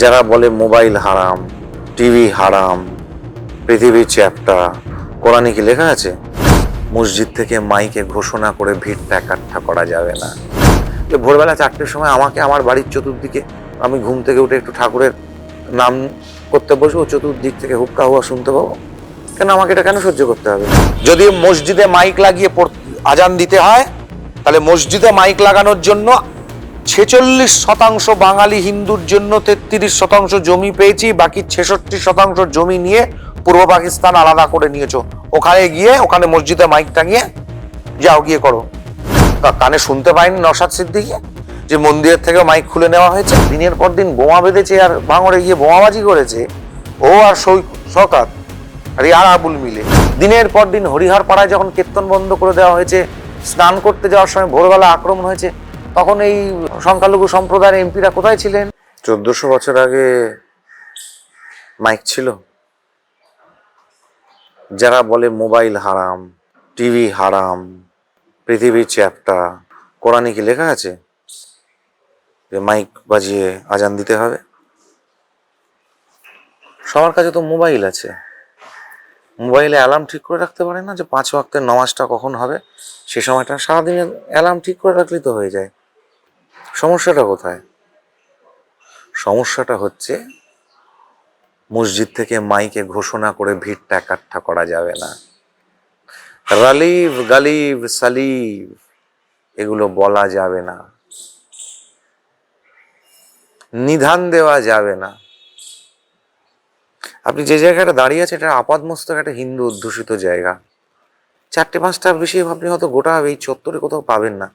যারা বলে মোবাইল হারাম, টিভি হারাম, পৃথিবী চ্যাপ্টা, কোরআনে কি লেখা আছে মসজিদ থেকে মাইকে ঘোষণা করে ভিড়টা একাট্টা করা যাবে না? ভোরবেলা 4টের সময় আমাকে আমার বাড়ির চতুর্দিকে, আমি ঘুম থেকে উঠে একটু ঠাকুরের নাম করতে বসবো, চতুর্দিক থেকে হুক্কা হুয়া শুনতে পাবো? কেন আমাকে এটা কেন সহ্য করতে হবে? যদি মসজিদে মাইক লাগিয়ে আজান দিতে হয়, তাহলে মসজিদে মাইক লাগানোর জন্য 46% বাঙালি হিন্দুর জন্য 33% জমি পেয়েছি, বাকি 66% জমি নিয়ে পূর্ব পাকিস্তান আলাদা করে নিয়েছো। ওখানে গিয়ে ওখানে মসজিদে মাইক টাঙিয়ে যাও, গিয়ে করো। কানে শুনতে পাইনি নওশাদ সিদ্দিকী যে মন্দিরের থেকে মাইক খুলে নেওয়া হয়েছে? দিনের পর দিন বোমা বেঁধেছে আর ভাঙড়ে গিয়ে বোমাবাজি করেছে ও আর শওকত আর আবুল মিলে। দিনের পর দিন হরিহর পাড়ায় যখন কীর্তন বন্ধ করে দেওয়া হয়েছে, স্নান করতে যাওয়ার সময় ভোরবেলা আক্রমণ হয়েছে, তখন এই সংখ্যালঘু সম্প্রদায়ের এমপিরা কোথায় ছিলেন? 1400 বছর আগে মাইক ছিল? যারা বলে মোবাইল হারাম, টিভি হারাম, পৃথিবী চ্যাপ্টা, কোরআনে কি লেখা আছে যে মাইক বাজিয়ে আজান দিতে হবে? সবার কাছে তো মোবাইল আছে, মোবাইলে অ্যালার্ম ঠিক করে রাখতে পারে না যে 5 ওয়াক্তের নামাজটা কখন হবে? সে সময়টা সারাদিনের অ্যালার্ম ঠিক করে রাখলেই তো হয়ে যায়। সমস্যাটা কোথায়? সমস্যাটা হচ্ছে মসজিদ থেকে মাইকে ঘোষণা করে ভিড়টা একাট্টা করা যাবে না। রালিভ গালিভ সালিভ এগুলো বলা যাবে না, নিধান দেওয়া যাবে না। আপনি যে জায়গাটা দাঁড়িয়ে আছে এটা আপাদমস্তক একটা হিন্দু অধ্যুষিত জায়গা। 4টে-5টা বেশি আপনি হয়তো গোটা এই চত্বরে কোথাও পাবেন না।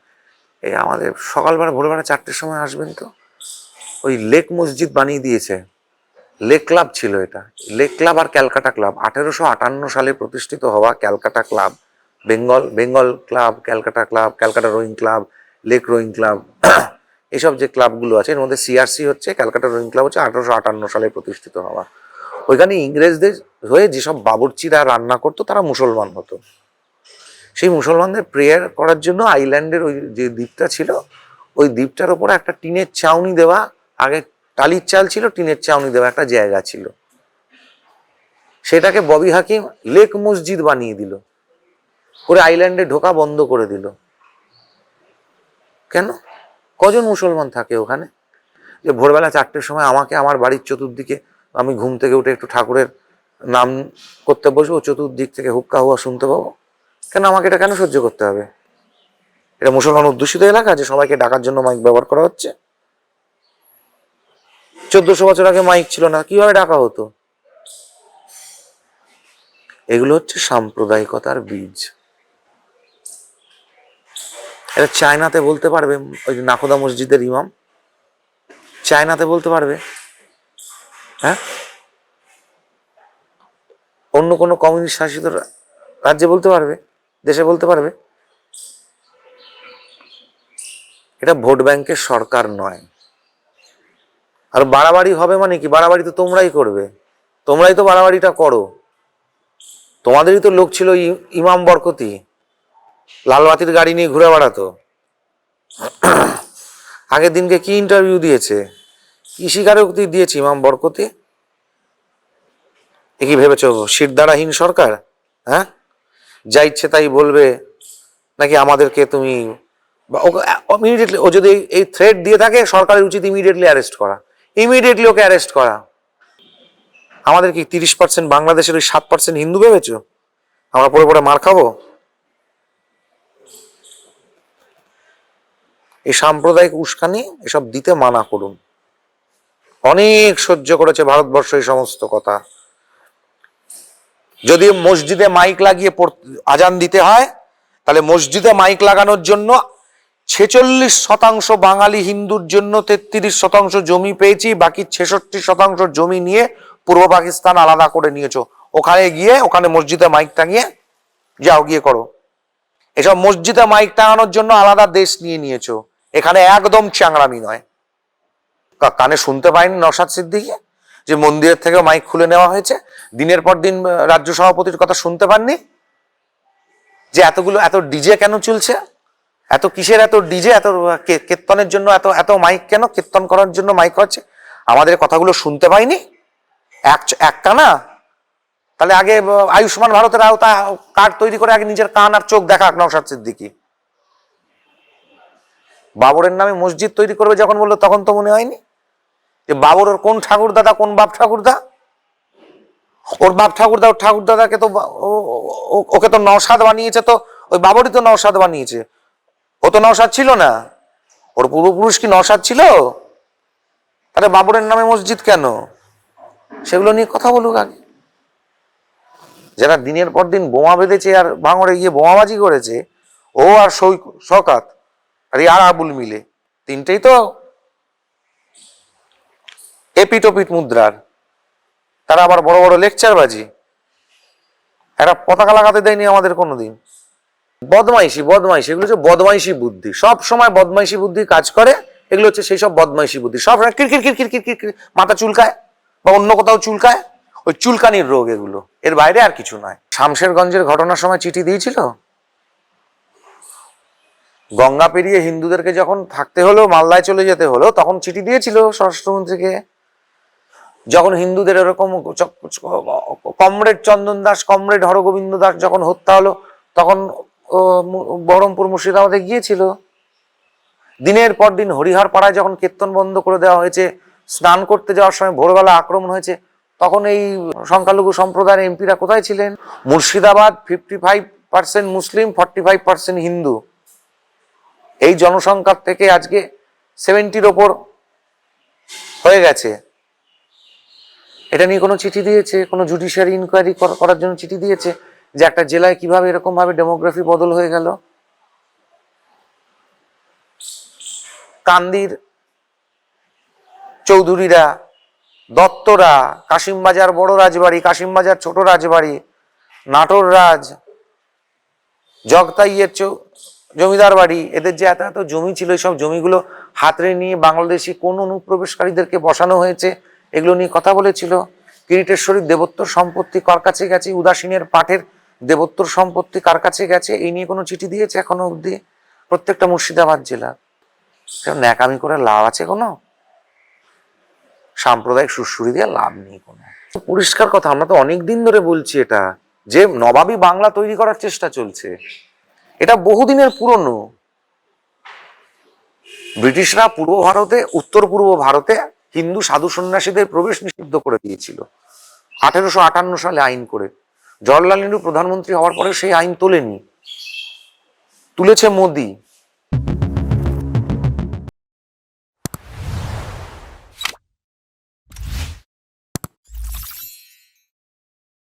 এই আমাদের সকালবেলা ভোরবেলা 4টের সময় আসবেন তো, ওই লেক মসজিদ বানিয়ে দিয়েছে। লেক ক্লাব ছিল এটা, লেক ক্লাব আর ক্যালকাটা ক্লাব। 1858 সালে প্রতিষ্ঠিত হওয়া Calcutta club, Bengal club, Calcutta rowing club, lake rowing club, এইসব যে ক্লাবগুলো আছে এর মধ্যে সিআরসি হচ্ছে, ক্যালকাটা রোয়িং ক্লাব হচ্ছে 1858 সালে প্রতিষ্ঠিত হওয়া। ওইখানে ইংরেজদের হয়ে যেসব বাবুর্চিরা রান্না করতো তারা মুসলমান হতো। সেই মুসলমানদের প্রেয়ার করার জন্য আইল্যান্ডের ওই যে দ্বীপটা ছিল, ওই দ্বীপটার ওপরে একটা টিনের ছাউনি দেওয়া, আগে টালির চাল ছিল, টিনের ছাউনি দেওয়া একটা জায়গা ছিল। সেটাকে ববি হাকিম লেক মসজিদ বানিয়ে দিল, করে আইল্যান্ডে ঢোকা বন্ধ করে দিল। কেন? কজন মুসলমান থাকে ওখানে? যে ভোরবেলা 4টের সময় আমাকে আমার বাড়ির চতুর্দিকে, আমি ঘুম থেকে উঠে একটু ঠাকুরের নাম করতে বসবো, চতুর্দিক থেকে হুক্কা হুয়া শুনতে পাবো? কেন আমাকে এটা কেন সহ্য করতে হবে? এটা মুসলমান অধ্যুষিত এলাকা যে সবাইকে ডাকার জন্য মাইক ব্যবহার করা হচ্ছে? 1400 বছর আগে মাইক ছিল না, কিভাবে ডাকা হতো? এগুলো হচ্ছে সাম্প্রদায়িকতার বীজ। এটা চায়নাতে বলতে পারবে ওই যে নাখোদা মসজিদের ইমাম? চায়নাতে বলতে পারবে? হ্যাঁ, অন্য কোনো কমিউনিস্ট শাসিত রাজ্যে বলতে পারবে, দেশে বলতে পারবে? এটা ভোট ব্যাংকের সরকার নয়। আর বাড়াবাড়ি হবে মানে কি? বাড়াবাড়ি তো তোমরাই করবে, তোমরাই তো বাড়াবাড়িটা করো। তোমাদেরই তো লোক ছিল ইমাম বরকতি, লালবাতির গাড়ি নিয়ে ঘুরে বেড়াতো। আগের দিনকে কি ইন্টারভিউ দিয়েছে, কি স্বীকারোক্তি দিয়েছে ইমাম বরকতি? এ কি ভেবেছ শিরদাঁড়াহীন সরকার? হ্যাঁ, যা ইচ্ছে তাই বলবে নাকি আমাদেরকে তুমি? ইমিডিয়েটলি ও যদি এই থ্রেট দিয়ে থাকে, সরকারের উচিত ইমিডিয়েটলি অ্যারেস্ট করা, ইমিডিয়েটলি ওকে অ্যারেস্ট করা। আমাদের কি 30% বাংলাদেশের ওই 7% হিন্দু ভেবেছো আমরা পরে পরে মার খাবো? এই সাম্প্রদায়িক উস্কানি এসব দিতে মানা করুন। অনেক সহ্য করেছে ভারতবর্ষ এই সমস্ত কথা। যদি মসজিদে মাইক লাগিয়ে আজান দিতে হয়, তাহলে মসজিদে মাইক লাগানোর জন্য 46% বাঙালি হিন্দুর জন্য 33% জমি পেয়েছি, বাকি 66% জমি নিয়ে পূর্ব পাকিস্তান আলাদা করে নিয়েছো। ওখানে গিয়ে ওখানে মসজিদে মাইক টাঙিয়ে যাও, গিয়ে করো। এসব মসজিদে মাইক টাঙানোর জন্য আলাদা দেশ নিয়ে নিয়েছো, এখানে একদম চ্যাংড়ামি নয়। কানে শুনতে পাইনি নওশাদ সিদ্দিকী যে মন্দিরের থেকে মাইক খুলে নেওয়া হয়েছে? দিনের পর দিন রাজ্য সভাপতির কথা শুনতে পাননি যে এত ডিজে কেন চলছে? এত কিসের এত ডিজে? এত কীর্তনের জন্য এত মাইক কেন? কীর্তন করার জন্য মাইক হচ্ছে। আমাদের কথাগুলো শুনতে পাইনি এক কানা? তাহলে আগে আয়ুষ্মান ভারতের আওতা কার্ড তৈরি করে আগে নিজের কান আর চোখ দেখা নওশাদ সিদ্দিকী। বাবরের নামে মসজিদ তৈরি করবে যখন বললো, তখন তো মনে হয়নি যে বাবর ওর কোন ঠাকুরদাদা, কোন বাপ ঠাকুরদা? ওর বাপ ঠাকুরদা ওর ঠাকুরদাদাকে তো ওকে তো নওশাদ বানিয়েছে, তো ওই বাবরই তো নওশাদ বানিয়েছে। ও তো নওশাদ ছিল না, ওর পূর্বপুরুষ কি নওশাদ ছিল? তাহলে বাবরের নামে মসজিদ কেন? সেগুলো নিয়ে কথা বলুক আগে। যারা দিনের পর দিন বোমা বেঁধেছে আর ভাঙড়ে গিয়ে বোমাবাজি করেছে, ও আর শওকত আর আবুল মিলে, তিনটেই তো এপিটোপিট মুদ্রার। তারা আবার বড় বড় লেকচার বাজি, এরা পতাকা লাগাতে দেয়নি আমাদের কোনোদিন। বদমাইশি এগুলো হচ্ছে বদমাইশি বুদ্ধি, সব সময় বদমাইশি বুদ্ধি কাজ করে। এগুলো হচ্ছে সেই সব বদমাইশি বুদ্ধি, সব কিরকির কিরকির কিরকির কির মাথা চুলকায় বা অন্য কোথাও চুলকায়, ওই চুলকানির রোগ এগুলো, এর বাইরে আর কিছু নয়। শামশেরগঞ্জের ঘটনার সময় চিঠি দিয়েছিল, গঙ্গা পেরিয়ে হিন্দুদেরকে যখন থাকতে হলো, মালদায় চলে যেতে হলো, তখন চিঠি দিয়েছিল স্বরাষ্ট্রমন্ত্রীকে। যখন হিন্দুদের এরকম কমরেড চন্দন দাস, কমরেড হরগোবিন্দ দাস যখন হত্যা হলো, তখন বহরমপুর মুর্শিদাবাদে গিয়েছিল। দিনের পর দিন হরিহর পাড়ায় যখন কীর্তন বন্ধ করে দেওয়া হয়েছে, স্নান করতে যাওয়ার সময় ভোরবেলা আক্রমণ হয়েছে, তখন এই সংখ্যালঘু সম্প্রদায়ের এমপিরা কোথায় ছিলেন? মুর্শিদাবাদ 55% মুসলিম, 45% হিন্দু। এই জনসংখ্যার থেকে আজকে 70-র ওপর হয়ে গেছে। এটা নিয়ে কোনো চিঠি দিয়েছে? কোনো জুডিশিয়ারি ইনকোয়ারি করার জন্য চিঠি দিয়েছে যে একটা জেলায় কিভাবে এরকম ভাবে ডেমোগ্রাফি বদল হয়ে গেল? কান্দির চৌধুরীরা, দত্তরা, কাশিমবাজার বড় রাজবাড়ি, কাশিমবাজার ছোট রাজবাড়ি, নাটোর রাজ, জগতাইয়ের জমিদার বাড়ি, এদের যে এত এত জমি ছিল, এইসব জমিগুলো হাতড়ে নিয়ে বাংলাদেশি কোন অনুপ্রবেশকারীদেরকে বসানো হয়েছে, এগুলো নিয়ে কথা বলেছিল। কিরিটেশ্বরীর দেবোত্তর সম্পত্তি কার কাছে গেছে, উদাসীনের পাঠের দেবোত্তর সম্পত্তি কার কাছে গেছে, এই নিয়ে কোনো চিঠি দিয়েছে এখনো অব্দি? প্রত্যেকটা মুর্শিদাবাদ জেলা। ন্যাকামি করে লাভ আছে কোনো? সাম্প্রদায়িক সুরসুরি দিয়ে লাভ নেই কোনো। পরিষ্কার কথা, আমরা তো অনেক দিন ধরে বলছি এটা, যে নবাবী বাংলা তৈরি করার চেষ্টা চলছে। এটা বহুদিনের পুরনো। ব্রিটিশরা পূর্ব ভারতে, উত্তর পূর্ব ভারতে হিন্দু সাধু সন্ন্যাসীদের প্রবেশ নিষিদ্ধ করে দিয়েছিল 1858 সালে আইন করে। জওহরলাল নেহরু প্রধানমন্ত্রী হওয়ার পরে সেই আইন তোলেনি, তুলেছে মোদি।